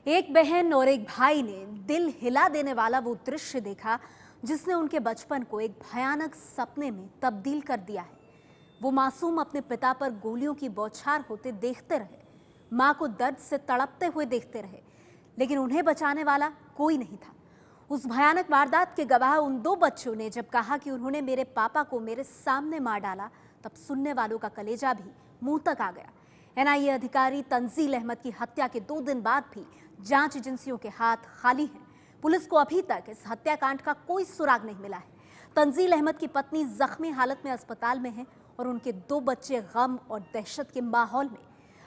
एक बहन और एक भाई ने दिल हिला देने वाला वो दृश्य देखा जिसने उनके बचपन को एक भयानक सपने में तब्दील कर दिया है। वो मासूम अपने पिता पर गोलियों की बौछार होते देखते रहे, मां को दर्द से तड़पते हुए देखते रहे, लेकिन उन्हें बचाने वाला कोई नहीं था। उस भयानक वारदात के गवाह उन दो बच्चों ने जब कहा कि उन्होंने मेरे पापा को मेरे सामने मार डाला, तब सुनने वालों का कलेजा भी मुंह तक आ गया। एनआईए अधिकारी तंजील अहमद की हत्या के 2 दिन बाद भी जांच एजेंसियों के हाथ खाली हैं। पुलिस को अभी तक इस हत्याकांड का कोई सुराग नहीं मिला है। तंजील अहमद की पत्नी जख्मी हालत में अस्पताल में है और उनके 2 बच्चे गम और दहशत के माहौल में।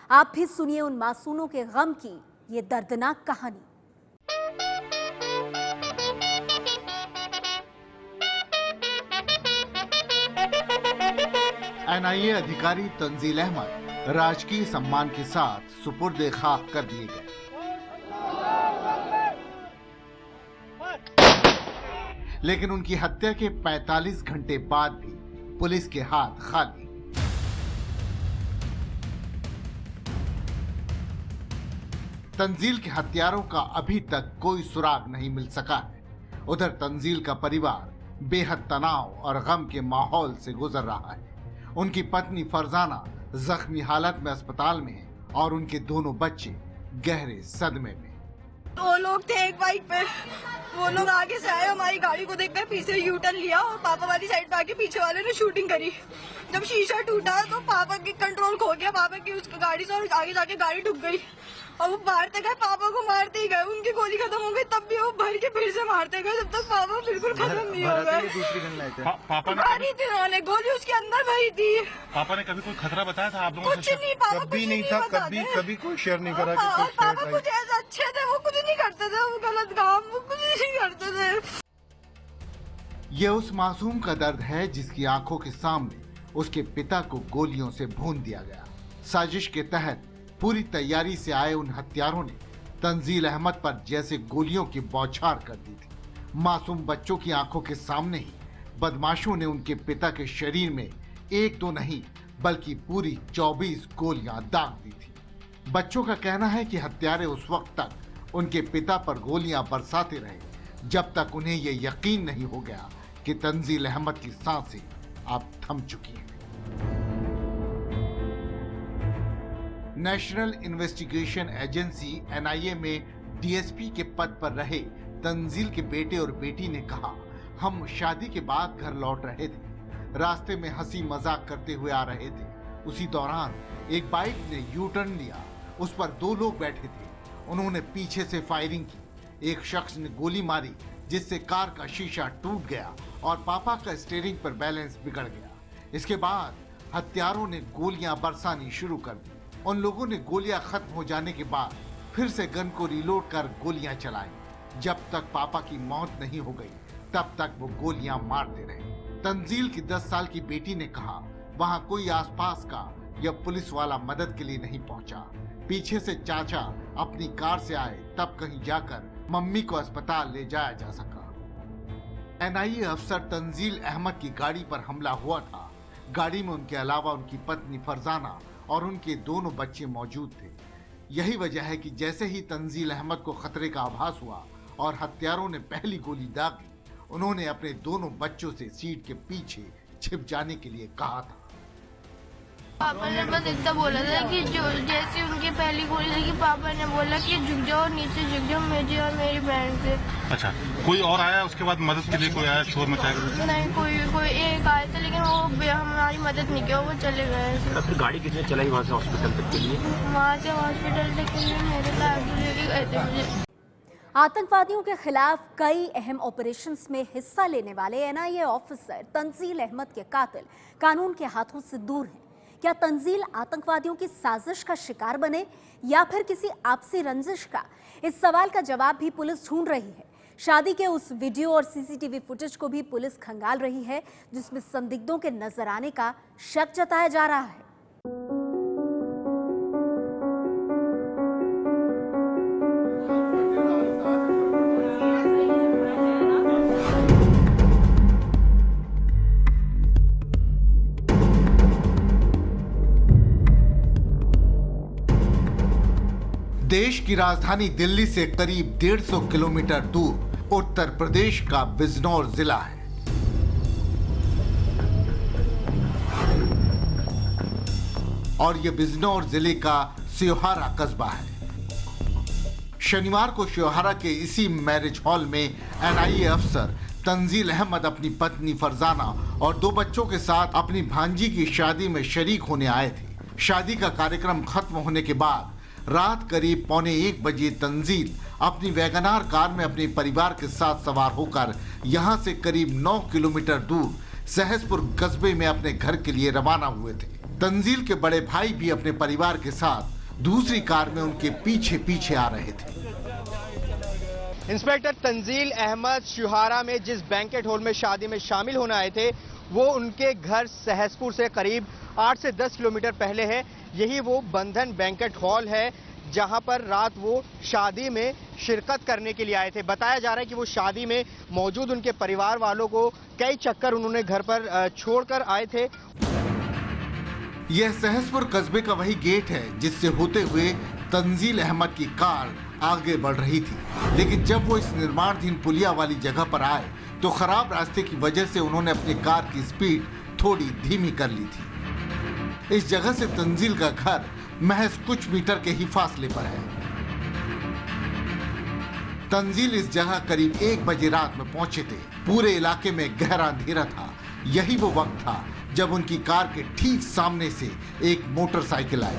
आप भी सुनिए उन मासूमों के गम की ये दर्दनाक कहानी। एनआईए अधिकारी तंजील अहमद राजकीय सम्मान के साथ सुपुर्द खाक कर दिए गए। लेकिन उनकी हत्या के 45 घंटे बाद भी पुलिस के हाथ खाली। तंजील के हत्यारों का अभी तक कोई सुराग नहीं मिल सका है। उधर तंजील का परिवार बेहद तनाव और गम के माहौल से गुजर रहा है। उनकी पत्नी फरजाना जख्मी हालत में अस्पताल में है और उनके दोनों बच्चे गहरे सदमे में। 2 लोग थे एक बाइक पे, वो लोग आगे से आए, हमारी गाड़ी को देखकर पीछे यू टर्न लिया और पापा वाली साइड पे आके पीछे वाले ने शूटिंग करी। जब शीशा टूटा तो पापा की कंट्रोल खो गया, पापा की उस गाड़ी से, और आगे जाके गाड़ी ठुक गई और वो मारते गए, पापा को मारते ही गए। उनकी गोली खत्म हो गई तब भी वो भर के फिर से मारते गए जब तक पापा बिल्कुल खत्म नहीं हो गए। पापा ने मारी थी उन्होंने, गोली उसके अंदर भरी थी। पापा ने कभी कोई खतरा बताया था आप लोगों कुछ नहीं, पापा कभी नहीं था, कभी कोई शेयर नहीं करा। और पापा कुछ ऐसे अच्छे थे, वो कुछ नहीं करते थे, वो गलत काम वो कुछ नहीं करते थे। ये उस मासूम का दर्द है जिसकी आंखों के सामने उसके पिता को गोलियों से भून दिया गया। साजिश के तहत पूरी तैयारी से आए उन हत्यारों ने तंजील अहमद पर जैसे गोलियों की बौछार कर दी थी। मासूम बच्चों की आंखों के सामने ही बदमाशों ने उनके पिता के शरीर में 1-2 नहीं बल्कि पूरी 24 गोलियां दाग दी थी। बच्चों का कहना है कि हत्यारे उस वक्त तक उनके पिता पर गोलियां बरसाते रहे जब तक उन्हें यह यकीन नहीं हो गया कि तंजील अहमद की सांसें अब थम चुकी हैं। नेशनल इन्वेस्टिगेशन एजेंसी एनआईए में डीएसपी के पद पर रहे तंजील के बेटे और बेटी ने कहा, हम शादी के बाद घर लौट रहे थे, रास्ते में हंसी मजाक करते हुए आ रहे थे। उसी दौरान एक बाइक ने यू टर्न लिया, उस पर 2 लोग बैठे थे। उन्होंने पीछे से फायरिंग की। एक शख्स ने गोली मारी जिससे कार का शीशा टूट गया और पापा का स्टीयरिंग पर बैलेंस बिगड़ गया। इसके बाद हत्यारों ने गोलियां बरसानी शुरू कर दी। उन लोगों ने गोलियां खत्म हो जाने के बाद फिर से गन को रिलोड कर गोलियां चलाई। जब तक पापा की मौत नहीं हो गई तब तक वो गोलियां मारते रहे। तंजील की 10 साल की बेटी ने कहा, वहां कोई आसपास का या पुलिस वाला मदद के लिए नहीं पहुंचा। पीछे से चाचा अपनी कार से आए तब कहीं जाकर मम्मी को अस्पताल ले जाया जा सका। एनआईए अफसर तंजील अहमद की गाड़ी पर हमला हुआ था। गाड़ी में उनके अलावा उनकी पत्नी फरजाना और उनके दोनों बच्चे मौजूद थे। यही वजह है कि जैसे ही तंजील अहमद को खतरे का आभास हुआ और हत्यारों ने पहली गोली दागी, उन्होंने अपने दोनों बच्चों से सीट के पीछे छिप जाने के लिए कहा था। पापा ने बस इतना बोला था कि जो जैसे उनकी पहली गोली लगी, पापा ने बोला कि झुक जाओ, नीचे झुक जाओ, मुझे और मेरी बहन से। अच्छा, कोई और आया उसके बाद मदद के लिए? कोई आया शोर मचाया? नहीं, कोई एक आया था, लेकिन वो हमारी मदद नहीं किया, वो चले गए। फिर गाड़ी किसने चलाई वहाँ से हॉस्पिटल तक के लिए? वहाँ से हॉस्पिटल तक के लिए मेरे साथ लेके गए थे मुझे। आतंकवादियों के खिलाफ कई अहम ऑपरेशंस में हिस्सा लेने वाले एनआईए ऑफिसर तंजील अहमद के कातिल कानून के हाथों से दूर हैं। क्या तंजील आतंकवादियों की साजिश का शिकार बने या फिर किसी आपसी रंजिश का? इस सवाल का जवाब भी पुलिस ढूंढ रही है। शादी के उस वीडियो और सीसीटीवी फुटेज को भी पुलिस खंगाल रही है जिसमें संदिग्धों के नजर आने का शक जताया जा रहा है। देश की राजधानी दिल्ली से करीब 150 किलोमीटर दूर उत्तर प्रदेश का बिजनौर जिला है। और यह बिजनौर जिले का सियोहारा कस्बा है। शनिवार को सियोहारा के इसी मैरिज हॉल में एनआईए अफसर तंजील अहमद अपनी पत्नी फरजाना और 2 बच्चों के साथ अपनी भांजी की शादी में शरीक होने आए थे। शादी का कार्यक्रम खत्म होने के बाद रात करीब 1:45 बजे तंजील अपनी वैगनार कार में अपने परिवार के साथ सवार होकर यहां से करीब 9 किलोमीटर दूर सहसपुर कस्बे में अपने घर के लिए रवाना हुए थे। तंजील के बड़े भाई भी अपने परिवार के साथ दूसरी कार में उनके पीछे पीछे आ रहे थे। इंस्पेक्टर तंजील अहमद सियोहारा में जिस बैंकेट हॉल में शादी में शामिल होने आए थे वो उनके घर सहसपुर से करीब 8 से 10 किलोमीटर पहले है। यही वो बंधन बैंकेट हॉल है जहां पर रात वो शादी में शिरकत करने के लिए आए थे। बताया जा रहा है कि वो शादी में मौजूद उनके परिवार वालों को कई चक्कर उन्होंने घर पर छोड़कर आए थे। यह सहसपुर कस्बे का वही गेट है जिससे होते हुए तंजील अहमद की कार आगे बढ़ रही थी, लेकिन जब वो इस निर्माणाधीन पुलिया वाली जगह पर आए तो खराब रास्ते की वजह से उन्होंने अपनी कार की स्पीड थोड़ी धीमी कर ली थी। इस जगह से तंजील का घर महज कुछ मीटर के ही फासले पर है। तंजील इस जगह करीब 1 बजे रात में पहुंचे थे। पूरे इलाके में गहरा अंधेरा था। यही वो वक्त था जब उनकी कार के ठीक सामने से एक मोटरसाइकिल आई,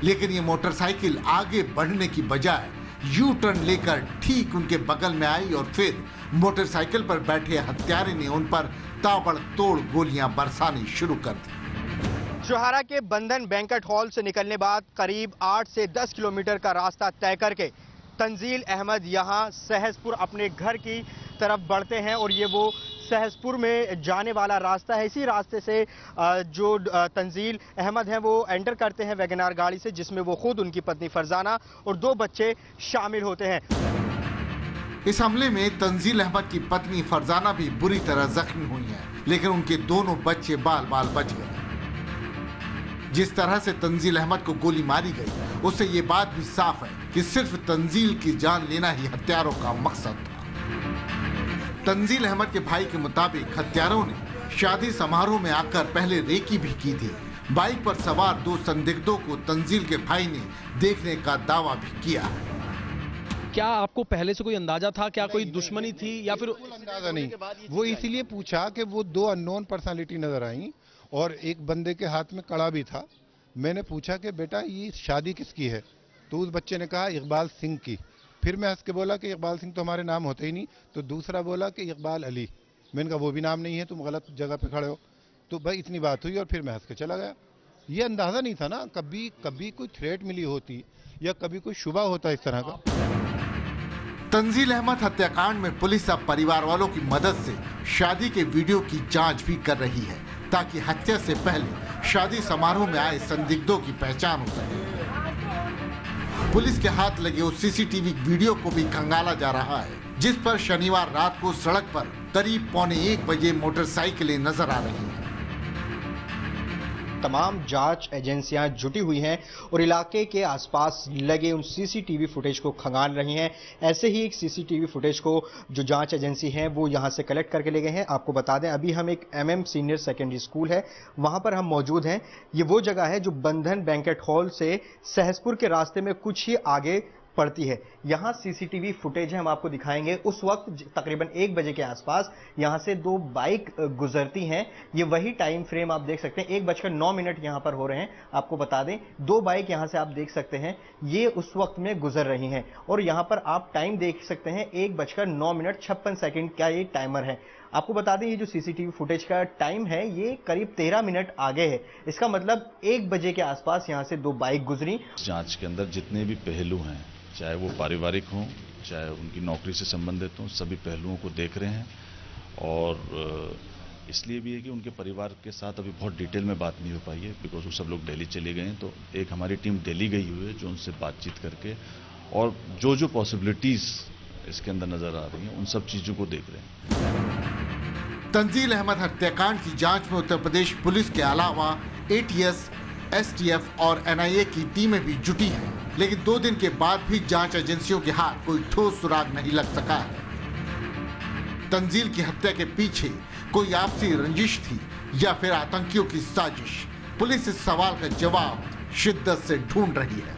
लेकिन ये मोटरसाइकिल आगे बढ़ने की बजाय यू टर्न लेकर ठीक उनके बगल में आई और फिर मोटरसाइकिल पर बैठे हत्यारे ने उन पर ताबड़तोड़ गोलियां बरसानी शुरू कर दी। सियोहारा के बंधन बैंकेट हॉल से निकलने बाद करीब 8 से 10 किलोमीटर का रास्ता तय करके तंजील अहमद यहां सहसपुर अपने घर की तरफ बढ़ते हैं और ये वो सहसपुर में जाने वाला रास्ता है। इसी रास्ते से जो तंजील अहमद हैं वो एंटर करते हैं वैगनार गाड़ी से, जिसमें वो खुद, उनकी पत्नी फरजाना और 2 बच्चे शामिल होते हैं। इस हमले में तंजील अहमद की पत्नी फरजाना भी बुरी तरह जख्मी हुई है, लेकिन उनके दोनों बच्चे बाल बाल बच गए। जिस तरह से तंजील अहमद को गोली मारी गई उससे ये बात भी साफ है कि सिर्फ तंजील की जान लेना ही हत्यारों का मकसद था। तंजील अहमद के भाई के मुताबिक हत्यारों ने शादी समारोह में आकर पहले रेकी भी की थी। बाइक पर सवार 2 संदिग्धों को तंजील के भाई ने देखने का दावा भी किया है। क्या आपको पहले से कोई अंदाजा था? क्या कोई दुश्मनी थी या फिर? अंदाजा नहीं। वो इसीलिए पूछा कि वो 2 अननोन पर्सनालिटी नजर आई और एक बंदे के हाथ में कड़ा भी था। मैंने पूछा कि बेटा ये शादी किसकी है, तो उस बच्चे ने कहा इकबाल सिंह की। फिर मैं हंस के बोला कि इकबाल सिंह तो हमारे नाम होते ही नहीं। तो दूसरा बोला कि इकबाल अली। मैंने कहा वो भी नाम नहीं है, तुम गलत जगह पे खड़े हो। तो भाई इतनी बात हुई और फिर मैं हंस के चला गया। ये अंदाजा नहीं था ना, कभी कोई थ्रेट मिली होती या कभी कोई शुबा होता इस तरह का। तंजील अहमद हत्याकांड में पुलिस अब परिवार वालों की मदद से शादी के वीडियो की जांच भी कर रही है ताकि हत्या से पहले शादी समारोह में आए संदिग्धों की पहचान हो सके। पुलिस के हाथ लगे उस सीसीटीवी वीडियो को भी खंगाला जा रहा है जिस पर शनिवार रात को सड़क पर करीब 1:45 बजे मोटरसाइकिलें नजर आ रही हैं। तमाम जांच एजेंसियां जुटी हुई हैं और इलाके के आसपास लगे उन सीसीटीवी फुटेज को खंगाल रही हैं। ऐसे ही एक सीसीटीवी फुटेज को जो जांच एजेंसी हैं वो यहां से कलेक्ट करके ले गए हैं। आपको बता दें अभी हम एक MM सीनियर सेकेंडरी स्कूल है वहां पर हम मौजूद हैं। ये वो जगह है जो बंधन बैंकेट हॉल से सहसपुर के रास्ते में कुछ ही आगे पड़ती है। यहाँ सीसीटीवी फुटेज है, हम आपको दिखाएंगे। उस वक्त तकरीबन 1 बजे के आसपास यहाँ से 2 बाइक गुजरती हैं। ये वही टाइम फ्रेम आप देख सकते हैं, 1:09 यहाँ पर हो रहे हैं। आपको बता दें 2 बाइक यहाँ से आप देख सकते हैं, ये उस वक्त में गुजर रही हैं और यहाँ पर आप टाइम देख सकते हैं 1:09:56 का ये टाइमर है। आपको बता दें ये जो सीसीटीवी फुटेज का टाइम है ये करीब 13 मिनट आगे है। इसका मतलब 1 बजे के आसपास यहाँ से 2 बाइक गुजरी। जांच के अंदर जितने भी पहलू हैं, चाहे वो पारिवारिक हों, चाहे उनकी नौकरी से संबंधित हों, सभी पहलुओं को देख रहे हैं। और इसलिए भी है कि उनके परिवार के साथ अभी बहुत डिटेल में बात नहीं हो पाई है बिकॉज वो सब लोग दिल्ली चले गए हैं। तो एक हमारी टीम दिल्ली गई हुई है जो उनसे बातचीत करके और जो पॉसिबिलिटीज इसके अंदर नजर आ रही हैं उन सब चीजों को देख रहे हैं। तंजील अहमद हत्याकांड की जांच में उत्तर प्रदेश पुलिस के अलावा ATS, एसटीएफ और एनआईए की टीमें भी जुटी हैं, लेकिन 2 दिन के बाद भी जांच एजेंसियों के हाथ कोई ठोस सुराग नहीं लग सका है। तंजील की हत्या के पीछे कोई आपसी रंजिश थी या फिर आतंकियों की साजिश? पुलिस इस सवाल का जवाब शिद्दत से ढूंढ रही है।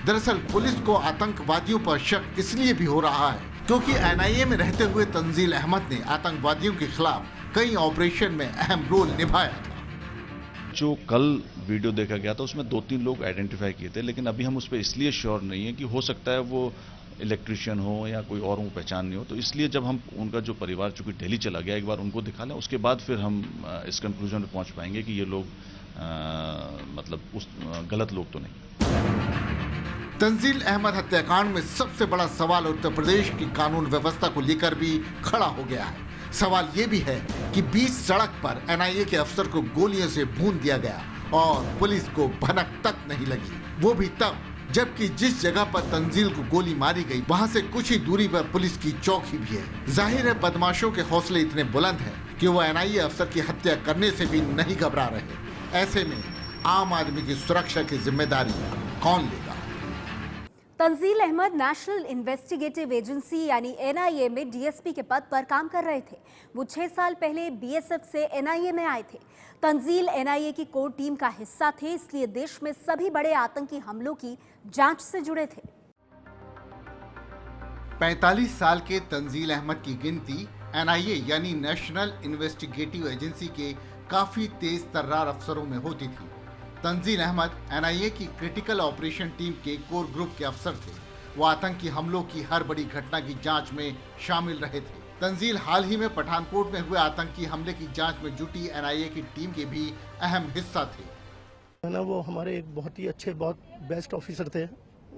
दरअसल पुलिस को आतंकवादियों पर शक इसलिए भी हो रहा है क्योंकि एनआईए में रहते हुए तंजील अहमद ने आतंकवादियों के खिलाफ कई ऑपरेशन में अहम रोल निभाया था। जो कल वीडियो देखा गया था उसमें 2-3 लोग आइडेंटिफाई किए थे, लेकिन अभी हम उस पर इसलिए श्योर नहीं है कि हो सकता है वो इलेक्ट्रिशियन हो या कोई और वो पहचान नहीं हो। तो इसलिए जब हम उनका जो परिवार चूंकि दिल्ली चला गया, एक बार उनको दिखा लें, उसके बाद फिर हम इस कंक्लूजन में पहुंच पाएंगे कि ये लोग मतलब उस गलत लोग तो नहीं। तंजील अहमद हत्याकांड में सबसे बड़ा सवाल उत्तर प्रदेश की कानून व्यवस्था को लेकर भी खड़ा हो गया है। सवाल ये भी है कि बीच सड़क पर एनआईए के अफसर को गोलियों से भून दिया गया और पुलिस को भनक तक नहीं लगी, वो भी तब जबकि जिस जगह पर तंजील को गोली मारी गई वहां से कुछ ही दूरी पर पुलिस की चौकी भी है। जाहिर है बदमाशों के हौसले इतने बुलंद हैं कि वो एनआईए अफसर की हत्या करने से भी नहीं घबरा रहे। ऐसे में आम आदमी की सुरक्षा की जिम्मेदारी कौन लेगा? Tanzeel Ahmad national investigative agency यानी एनआईए में डीएसपी के पद पर काम कर रहे थे। वो 6 साल पहले बीएसएफ से एनआईए में आए थे। तंजील एनआईए की कोर टीम का हिस्सा थे, इसलिए देश में सभी बड़े आतंकी हमलों की जांच से जुड़े थे। 45 साल के तंजील अहमद की गिनती एनआईए यानी नेशनल इन्वेस्टिगेटिव एजेंसी के काफी तेज तर्रार अफसरों में होती थी। तंजील अहमद एनआईए की क्रिटिकल ऑपरेशन टीम के कोर ग्रुप के अफसर थे। वो आतंकी हमलों की हर बड़ी घटना की जांच में शामिल रहे थे। तंजील हाल ही में पठानकोट में हुए आतंकी हमले की जांच में जुटी एनआईए की टीम के भी अहम हिस्सा थे। ना वो हमारे एक बहुत ही अच्छे, बहुत बेस्ट ऑफिसर थे।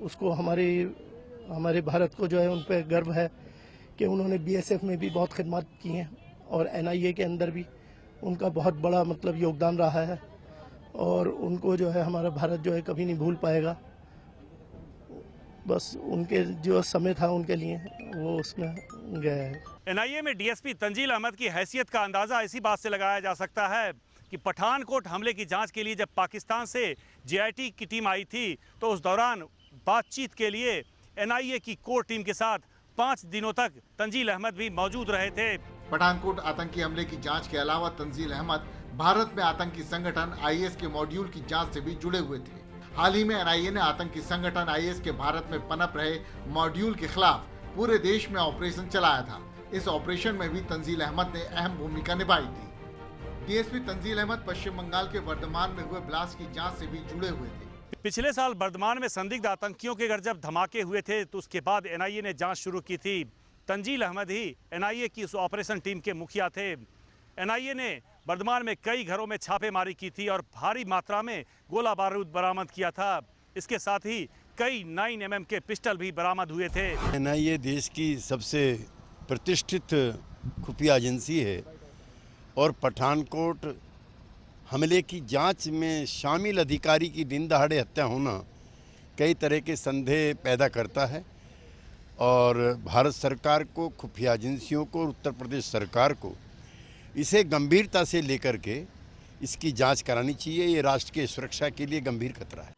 उसको हमारे भारत को जो है उन पर गर्व है कि उन्होंने बीएसएफ में भी बहुत खिदमत की हैं और एनआईए के अंदर भी उनका बहुत बड़ा मतलब योगदान रहा है और उनको जो है हमारा भारत जो है कभी नहीं भूल पाएगा। बस उनके जो समय था उनके लिए वो उसमें गया है। एनआईए में डीएसपी तंजील अहमद की हैसियत का अंदाजा इसी बात से लगाया जा सकता है कि पठानकोट हमले की जांच के लिए जब पाकिस्तान से जेआईटी की टीम आई थी तो उस दौरान बातचीत के लिए एनआईए की कोर टीम के साथ 5 दिनों तक तंजील अहमद भी मौजूद रहे थे। पठानकोट आतंकी हमले की जांच के अलावा तंजील अहमद भारत में आतंकी संगठन आईएस के मॉड्यूल की जांच से भी जुड़े हुए थे। हाल ही में एनआईए ने आतंकी संगठन आईएस के भारत में पनप रहे मॉड्यूल के खिलाफ पूरे देश में ऑपरेशन चलाया था। इस ऑपरेशन में भी तंजील अहमद ने अहम भूमिका निभाई थी। डीएसपी तंजील अहमद पश्चिम बंगाल के वर्धमान में हुए ब्लास्ट की जांच से भी जुड़े हुए थे। पिछले साल वर्धमान में संदिग्ध आतंकियों के घर जब धमाके हुए थे तो उसके बाद एनआईए ने जांच शुरू की थी। तंजील अहमद ही एनआईए की उस ऑपरेशन टीम के मुखिया थे। एनआईए ने वर्धमान में कई घरों में छापेमारी की थी और भारी मात्रा में गोला बारूद बरामद किया था। इसके साथ ही कई 9mm के पिस्टल भी बरामद हुए थे। एनआईए देश की सबसे प्रतिष्ठित खुफिया एजेंसी है और पठानकोट हमले की जांच में शामिल अधिकारी की दिन दहाड़े हत्या होना कई तरह के संदेह पैदा करता है और भारत सरकार को, खुफिया एजेंसियों को और उत्तर प्रदेश सरकार को इसे गंभीरता से लेकर के इसकी जांच करानी चाहिए। ये राष्ट्र की सुरक्षा के लिए गंभीर खतरा है।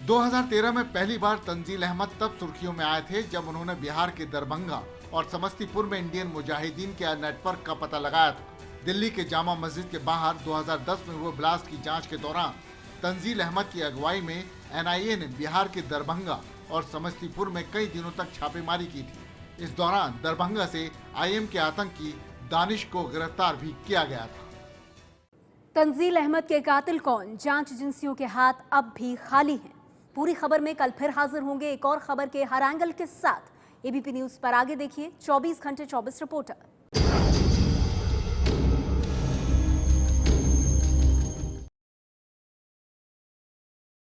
2013 में पहली बार तंजील अहमद तब सुर्खियों में आए थे जब उन्होंने बिहार के दरभंगा और समस्तीपुर में इंडियन मुजाहिदीन के नेटवर्क का पता लगाया था। दिल्ली के जामा मस्जिद के बाहर 2010 में हुए ब्लास्ट की जांच के दौरान तंजील अहमद की अगुवाई में एनआईए ने बिहार के दरभंगा और समस्तीपुर में कई दिनों तक छापेमारी की थी। इस दौरान दरभंगा से आईएम के आतंकी दानिश को गिरफ्तार भी किया गया था। तंजील अहमद के कातिल कौन? जांच एजेंसियों के हाथ अब भी खाली हैं। पूरी खबर में कल फिर हाजिर होंगे एक और खबर के हर एंगल के साथ। एबीपी न्यूज पर आगे देखिए 24 घंटे 24 रिपोर्टर।